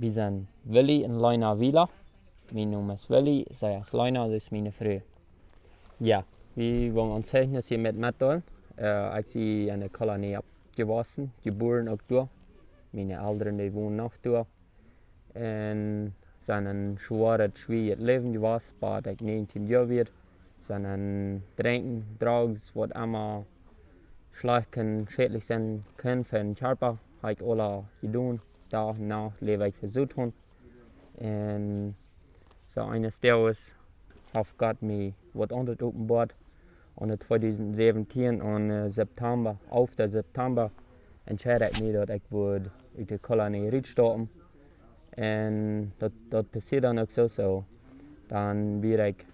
Wir sind Willie and Lena Wieler. Mijn naam is Willie, zij is Lena, dat is mijn vrouw. Ja, we wonen ons huis hier met Metal. Ik zie in de kolonie opgewassen, geboren ook door. Mijn ouderen die wonen nog door. En zijn een zware, schwierige leven geweest, maar ik 19 jaar weer. Zijn een drinken, drugs, wat allemaal slecht en schädlich zijn kunnen voor een körper. Heb ik alle gedaan. Daarna leef ik versucht. En zo eines Tages heeft God mij wat anders openbaard. En in 2017 in september, 11 september, entscheidde ik me dat ik uit de kolonie uitstappen. En dat passiert dan ook zo. Dan weer ik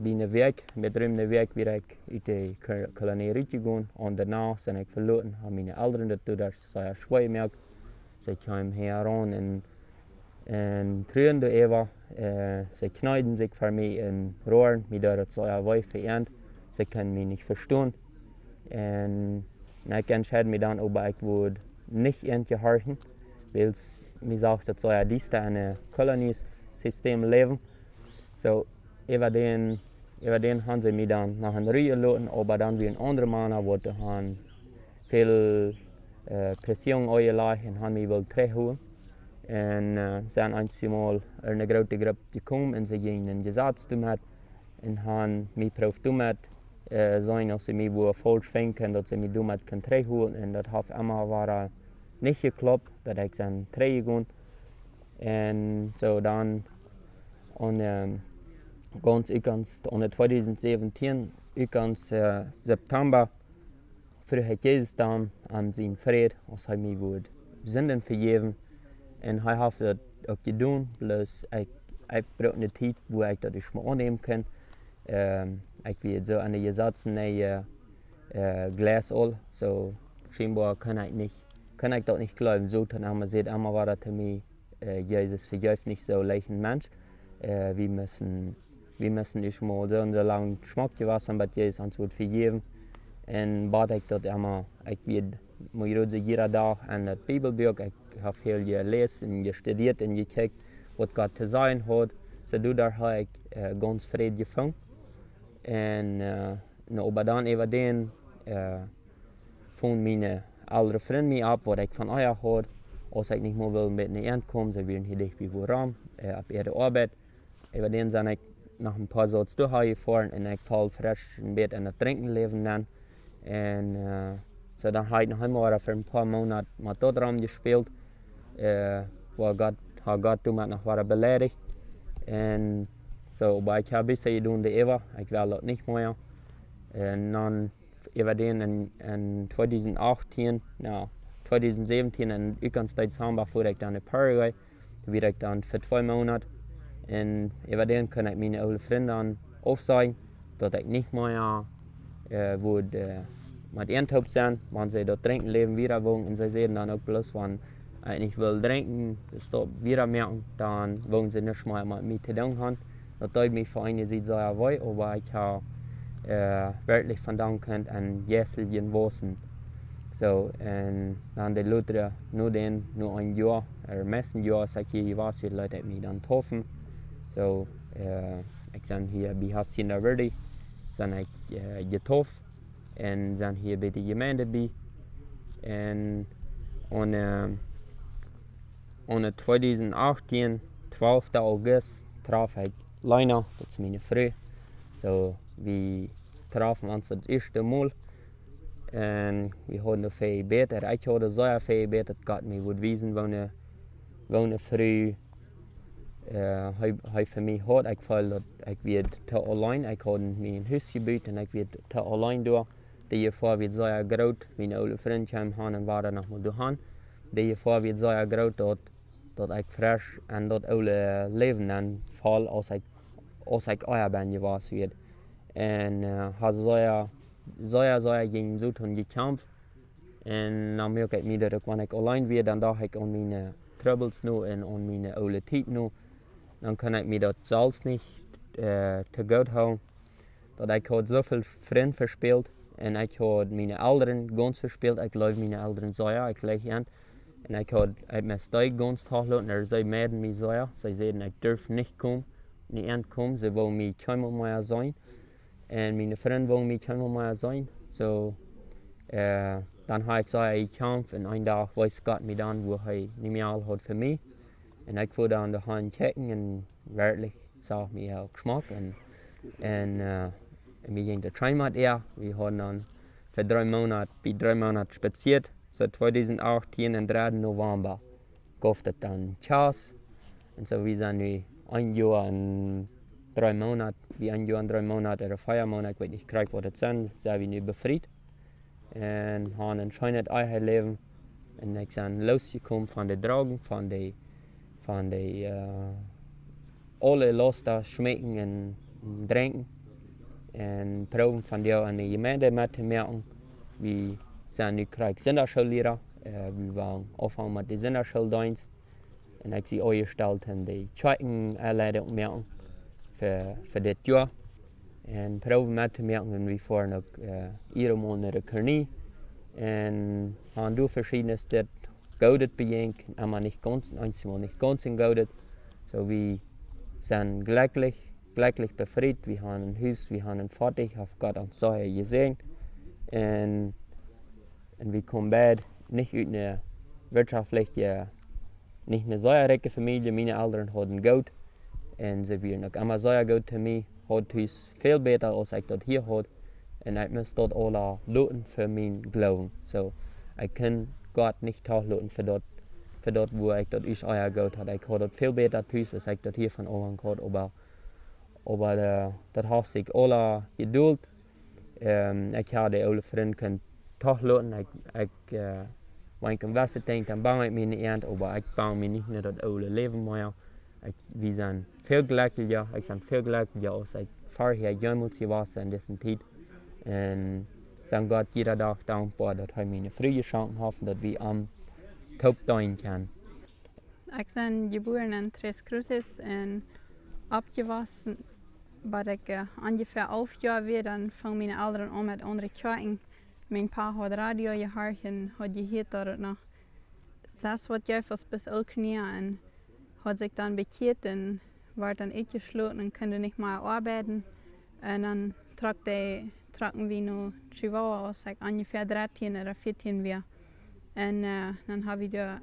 binnen week, met ruim een week weer ik uit de kolonie uitgegaan. En daarna ben ik verloren aan mijn ouderen, dat daar zeer schwer merk. Ze kwamen hier aan en treurde even. Ze knijden zich voor mij in roeren, met dat zeer weit verend. Ze kunnen mij niet verstaan. En ik entscheid me dan, ob ik would nicht entgehorchen, weil mir sagt, dat zou dies in een koloniesysteem leven. So, über den haben sie mich dann nach einer Rühe gelassen, aber dann wie ein anderer Mann, wo han viel Pression eingelegt und haben mich wohl zurückgeholt. Und sind einmal eine große Gruppe gekommen und sie gingen einen Gesetz damit und haben mich darauf gemacht, dass sie mich wohl falsch finden, dass sie mich damit zurückholen können. Und das hat immer nicht geklappt, dass ich dann zurückgegangen und so dann ganz 2017, September, für Jesus dann an seinen Frieden, als er mir would Sünden vergeben. Und er hat das auch getan, bloß ich brauche eine Zeit, wo ich das nicht mehr annehmen kann. Ich werde so an die Gesetze Glas all, so scheinbar kann ich das nicht glauben. So, dann haben wir gesagt, einmal war das für mich, Jesus vergibt nicht so leicht ein Mensch. Wir müssen nicht mal so lange Geschmack gewesen, aber Jesus uns wird vergeben. Und bad ich das immer, ich werde jeden Tag an das Bibelbuch, ich habe viel gelesen, gestudiert und geguckt, was Gott zu sagen hat. So da habe ich ganz Frieden gefunden. Und aber dann über den von meine älteren Freunde mich ab, was ich von euch hatte. Als ich nicht mehr will mit einer Ende kommen, sie werden hier dicht bei Woran, ab ihrer Arbeit. Über den sind ich nach ein paar Satz durchgefahren und ich fall frisch im Bett in das Trinken leben dann. Und so dann habe ich noch einmal für ein paar Monate mit dort gespielt, wo Gott noch war beleidigt. Und so, aber ich habe bisher getan, die Eva, ich will das nicht mehr. Und dann über den in 2017 in Dezember fuhr ich dann in Paraguay, da war ich dann für 2 Monate. Und über den kann ich meine alten Freunde aufzeigen, dass ich nicht mehr mit ihnen sein, wenn sie dort trinken leben wieder wollen. Und sie sehen dann auch bloß, wenn ich nicht will trinken, das wieder merken, dann wollen sie nicht mehr mit mir zu tun haben. Das tut mich für eine Seite sehr weh, aber ich habe wirklich von danken an jährlichen Wossen. So, und dann die Leute, nur ein Jahr, meisten Jahr, sag ich hier, was für Leute mich dann getroffen. So, ich bin hier bei Hacienda Verde, sind ich getroffen und sind hier bei der Gemeinde bei. Und 2018, 12. August, traf ich Lena, das ist meine Frau. So, wir trafen uns das erste Mal. Und wir haben viel gebetet. Ich habe sehr viel gebetet, Gott mir wird wissen, wann früh für mich hat. Ich fühle, dass ich werde zu allein. Ich habe mir ein Haus gebaut und ich werde zu allein durch. Die Gefahr wird sehr groß. Meine alte Freunde kamen und waren noch mal durch. Die Gefahr wird sehr groß, dass ich frisch an das alte Leben dann fall, als ich euer bin gewesen wird. Und hat sehr gegen Süden gekämpft. Und dann merke ich mir, dass wenn ich allein bin, dann dachte ich an meine Troubles noch und an meine alte Zeit noch. Dann kann ich mir das selbst nicht zu gut haben. Dass ich habe so viele Freunde verspielt und ich habe meine Eltern ganz verspielt. Ich glaube meine Eltern sehr, ich lege an. En ik had uit mijn stijg gans laten, er zij meiden mij zeggen. Zij zeiden, ik durf niet komen, niet aankomen. Ze wilden mij keinmal meer zijn. En mijn vriend wilde mij keinmal meer zijn. So, dan had ik zei, ik kamp. En een dag wist God mij dan, wo hij niet meer al had voor mij. En ik wilde aan de hand checken. En werkelijk zag mij heel geschmack. En we gingen de trein met er. We hadden dan voor 3 Monate, bij 3 Monate spaziert. So 2018 en 3 November gaf het dan Chas. En zo we zijn nu 1 jaar en 3 Monate, wie 1 jaar en 3 Monate of 4 Monate, ik weet niet correct wat het zijn we nu bevrijd. En hebben een schönes eigen leven. En ik ben losgekomen van de drogen, van de alle lasten, schmecken en drinken. En proben van jou aan de gemeente met te merken. We zijn nu krijg zenderschulleraar. We waren afgegaan met de zenderschuldienst. En ik zie ingesteld en de tweede aanleiding merken voor dit jaar. En proben met te merken. En we voeren ook iedere maand naar de kernie. En gaan door verschillende steden gouden bijeenkomsten. Maar niet ganz, einmal nicht ganz in gouden. So we zijn glücklich befreit. Wir haben ein Haus, wir haben ein Vater, auf Gott uns so gesehen. Und wir kommen beide nicht aus einer wirtschaftlichen, nicht eine sehr reiche Familie. Meine Eltern hatten Geld und sie waren auch immer sehr gut für mich. Hat es viel besser als ich das hier hatte. Und ich muss dort alle loten für meinen Glauben. So, ich kann Gott nicht loten für das, wo ich das ist euer Geld hatte. Ich hatte das viel besser als ich das hier von Anfang hatte. Aber das hat sich alle geduld. Ich habe die oude vriend kunnen toch laten. Wenn ich am Westen denke, dann bange ich mich nicht ernst, aber ich bange mich nicht mehr das oude Leben mehr. Wir sind viel glücklicher, ich bin viel glücklicher, als ich vorher jemals war in dieser Zeit. Und ich bin Gott jeder Tag dankbar, dass er mir eine Früh geschenkt hat, dass wir am Top sein können. Ich bin geboren in Tres Cruces und abgewachsen. Als ik ungefähr 11 jaar was, dan vang mijn ouderen aan met andere kijken. Mijn pa had radio gehoord en had gehoord dat het nog 6 wat jaar was bis 11 jaar. En had zich dan bekeerd en werd dan uitgesloten en kon niet meer arbeiten. En dan trokken we nog Chihuahua als ik ungefähr 13 of 14 was. En dan hebben we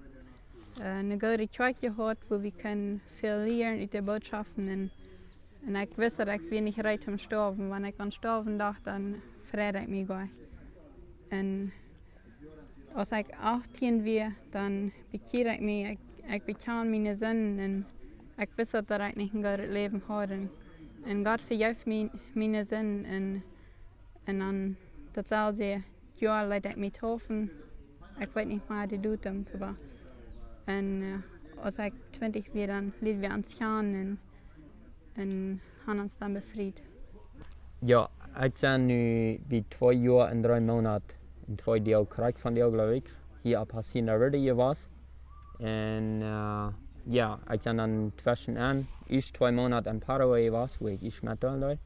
een goede kerk gehad, waar we veel leren uit de boodschappen. En ik wist dat ik weer niet recht om sterven. Wanneer ik aan sterven dacht, dan vrede ik me gauw. En als ik 18 was, dan bekeerde ik me. Ik bekende mijn zin en ik wist dat ik niet een goed leven had. En God vergeeft mijn zin. En dan datzelfde jaar liet ik me taufen. Ik weet niet meer de datum. En als ik 20 was, dan lieten we ons gaan. En hebben ons dan bevrijd. Ja, ik ben nu bij 2 jaar en 3 maanden in 2 deel krijg van deel, geloof ik. Hier op Hacienda Verde geweest. En ja, ik ben dan tussenan eerst 2 maanden in Paraguay geweest, waar ik met toen.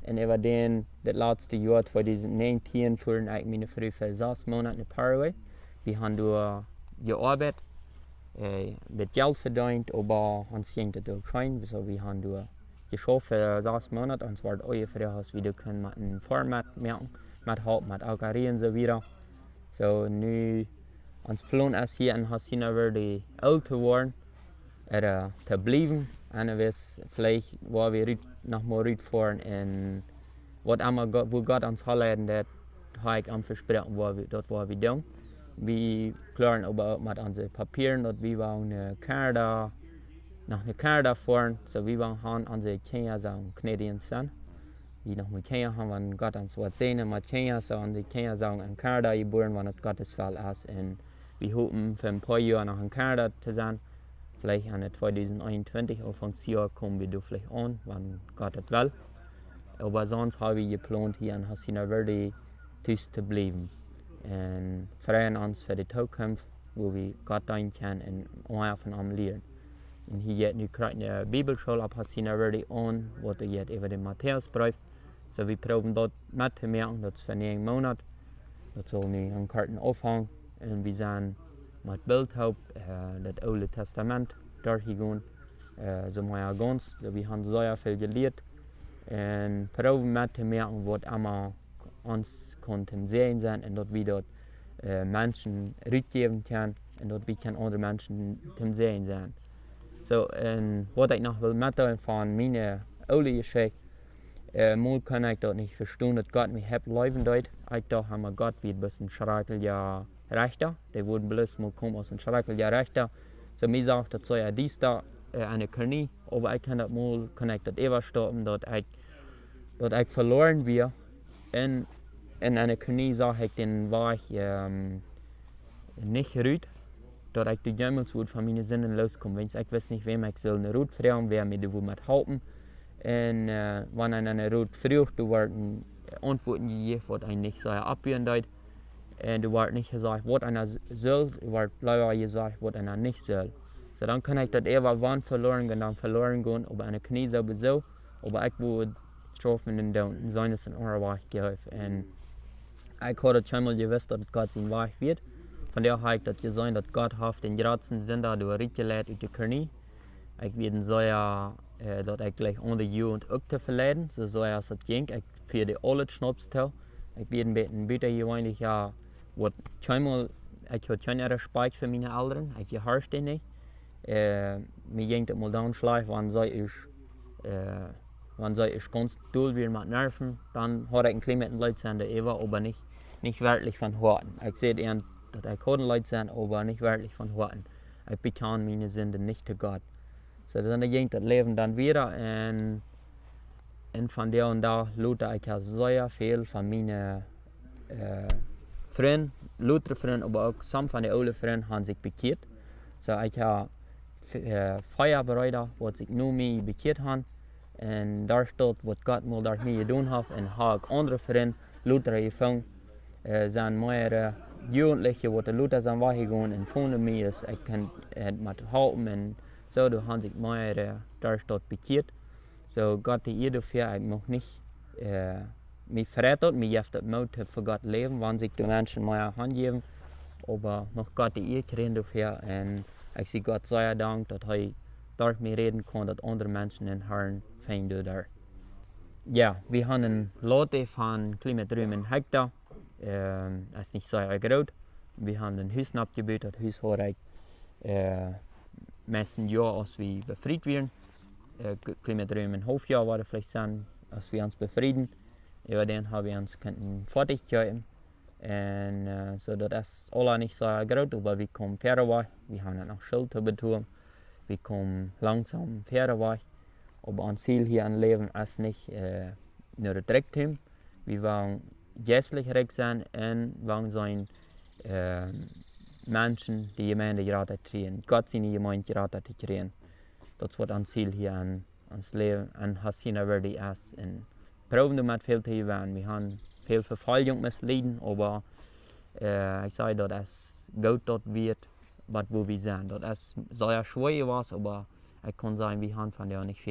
En over dan, het laatste jaar 2019, voerde ik mijn vrouw voor 6 maanden in Paraguay. We hebben door gearbeitet, met geld verdiend, aber ons ging het ook fijn. Dus we hebben door geschafft für 6 Monate und es war euer Frühhaus wieder können mit einem Format merken, mit Haupt, mit Alkarie und so weiter. So, nu, ons Plan ist hier in Hacienda Verde alt zu werden, oder zu bleiben. Und wir vielleicht, wo wir noch mal rüberfahren und wo Gott uns halten, das habe ich am Versprechen, das wo wir tun. Wir klären aber auch mit unseren Papieren, dass wir nach Kanada fahren, so wir haben unsere Kinder sagen, Canadiens sind. Wir noch mit Kinder haben, wenn Gott uns was sehen, mit Kinder, so unsere Kinder sagen, in Kanada geboren, wenn es Gottes Fall ist. Und wir hoffen, für ein paar Jahre noch in Kanada zu sein. Vielleicht in 2021 auf uns Jahr kommen wir da vielleicht an, wenn Gott es will. Aber sonst haben wir geplant, hier in Hacienda Verde zu bleiben. Und freuen uns für die Zukunft, wo wir Gott dienen können und auch von ihm lernen. Und hier geht nu eine Bibelschule auf Hacienda Verde an, wo er jetzt über den Matthäusbrief. So wir proben dort mitzumerken, das ist für 9 Monate. Das soll nu an Karten aufhängen. Und wir sind met Bildhoop, das Oude Testament durchgegangen, so mal ganz, so wir haben sehr viel geleerd und probieren mit zu merken, was immer uns konnten sehen sein und dort wie dort Menschen rückgeben können und dort wie kann andere Menschen zum sehen sein. So, und was ich noch will mitteilen von meiner Oude Geschichte, mal kann ich das nicht verstehen, dass Gott mich hat leben dort. Ich dachte, haben wir Gott wie ein bisschen Schreikel ja rechter. Die wurden bloß mal kommen aus dem Schreikel ja rechter. So, mir sagt, das soll ja dies da eine Knie, aber ich kann das mal, kann ich das ever stoppen, dass ich verloren wir. In einer Knie sage ich, den war ich nicht rüt, dass ich die Jämmelswut von meinen Sinnen loskomme. Wenn ich weiß nicht, wem ich soll eine Rut fragen, wer mir die Wut mit helfen. En wanneer een rood vroeg, er werden antwoorden gegeven wat hij niet zou abgeben deed. En er wordt niet gezegd wat einer soll, er wordt leider gezegd wat einer nicht soll. So dann kann ich das eher wann verloren gehen, dann verloren gehen, aber eine Knie sowieso, aber ich würde strafen in den seines in eurer Weg geholfen. Und ich habe schon mal gewusst, dass Gott sein Weg wird. Von daher habe ich das gesehen, dass Gott hat den grazen Sünder durch Richtgelehrt aus der Knie. Ich werde so ja, dat ik gleich onder Jugend ook te verleiden, zoals het ging. Ik vierde alle snapstel. Ik ben een beetje beter geworden, ja, wat keinmal, ik had geen respect voor mijn ouderen, ik gehoorste die niet. Mir ging het mal dan schlecht, wanneer zij is ganz doel weer met nerven, dan had ik een klein beetje Leute zijn, die aber nicht wirklich von Horten. Ich sehe eher, dass ich Leute sein, aber nicht wirklich von Horten. Ich bekenne meine Sünde nicht zu Gott. So dann ging das Leben dann wieder und von der und da lute ich sehr viel von meinen Freunden, lautere Freunde, aber auch some von den alten Freunden haben sich bekehrt. So ich habe Feuerbereiter, die sich nur mehr bekehrt haben und da steht, was Gott mal durch mich getan hat und habe ich andere Freunde, lautere gefangen, sind mehrere Jugendliche, die lauter sind weggegangen und von mir ist, ich kann mit helfen und so, du hast sich mehr da dort bekehrt. So, Gott die ihr dafür, ich mag nicht mich verraten, mich auf das Mut für Gott leben, wenn sich die Menschen mehr angeben. Aber noch Gott die ihr kriegen dafür und ich sehe Gott sehr Dank, dass er durch mich reden kann, dass andere Menschen in Herrn finden da. Ja, wir haben eine Lotte von knapp 3 Hektar. Das ist nicht sehr groß. Wir haben ein Haus abgebaut, das Haus habe ich meisten Jahr, als wir befriedet werden. Knapp 3,5 Jahre war das vielleicht sein, als wir uns befrieden. Über den haben wir uns fertig gehalten. Und so, das ist alles nicht so groß, aber wir kommen verder. Wir haben noch Schuld zu betun. Wir kommen langsam verder. Aber unser Ziel hier im Leben ist nicht nur das Recht. Wir wollen geistlich recht sein und wollen sein Menschen die Gemeinde gerade kriegen, Gott seine Gemeinde gerade zu kriegen. Das wird ein Ziel hier an uns Leben, an Hacienda Verde ist. Und proben damit viel zu gewinnen. Wir haben viel Verfolgung missleiden, aber ich sage, dass es gut dort wird, wo wir sind. Das ist sehr schwer was, aber ich kann sagen, wir haben von der nicht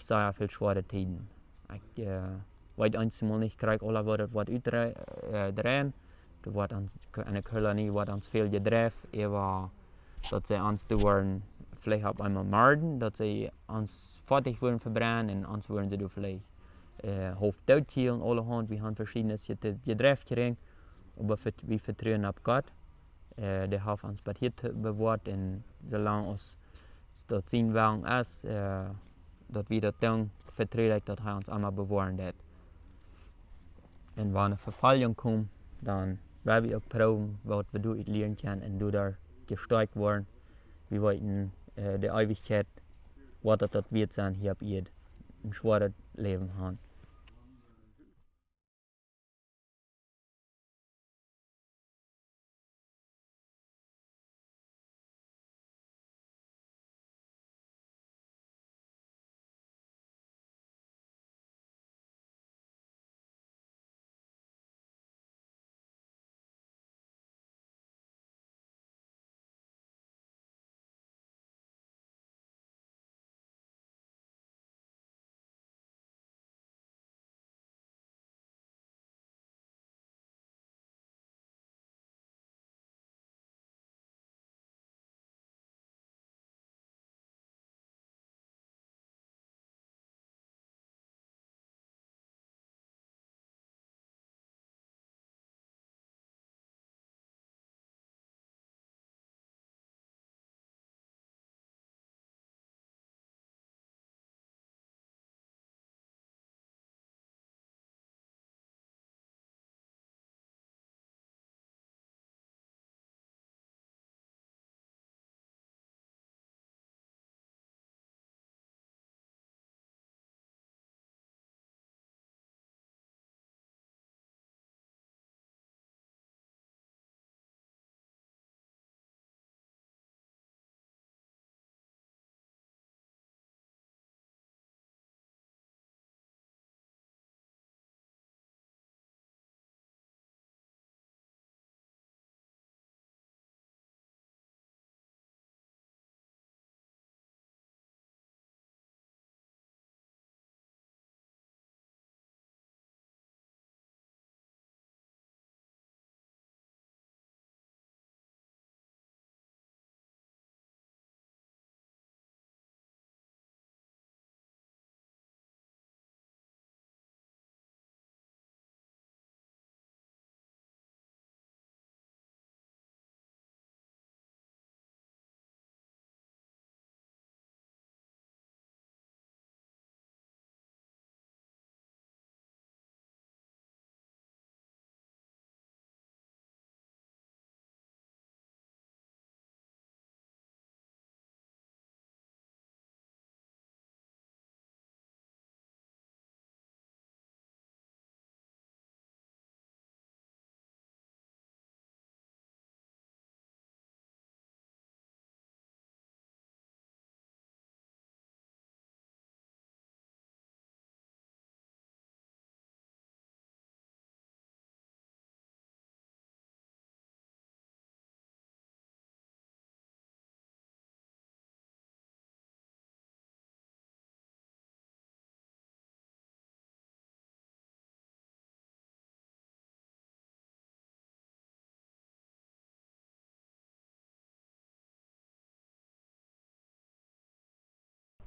sehr viel schwere Zeiten. Ich weiß einmal nicht, kriege alle was drehen. Er wordt in de kolonie wordt ons veel gedreven, dat ze ons doen, vielleicht op einmal morden, dat ze ons fertig worden verbrennen en ons worden ze door vielleicht hoofd doodkielen, alle hand. We hebben verschillende gedreven gekregen, maar we vertrouwen op God. Die heeft ons bij hier bewaard en zolang ons dat zien wel is, dat we dat doen, vertrouwen ik dat hij ons allemaal bewaren heeft. En wanneer een vervolging komt, dan weil wir auch proben, was wir durch lernen können und durch da gestärkt worden. Wir wollten die Ewigkeit, was das wird sein, hier auf Erde, ein schweres Leben haben.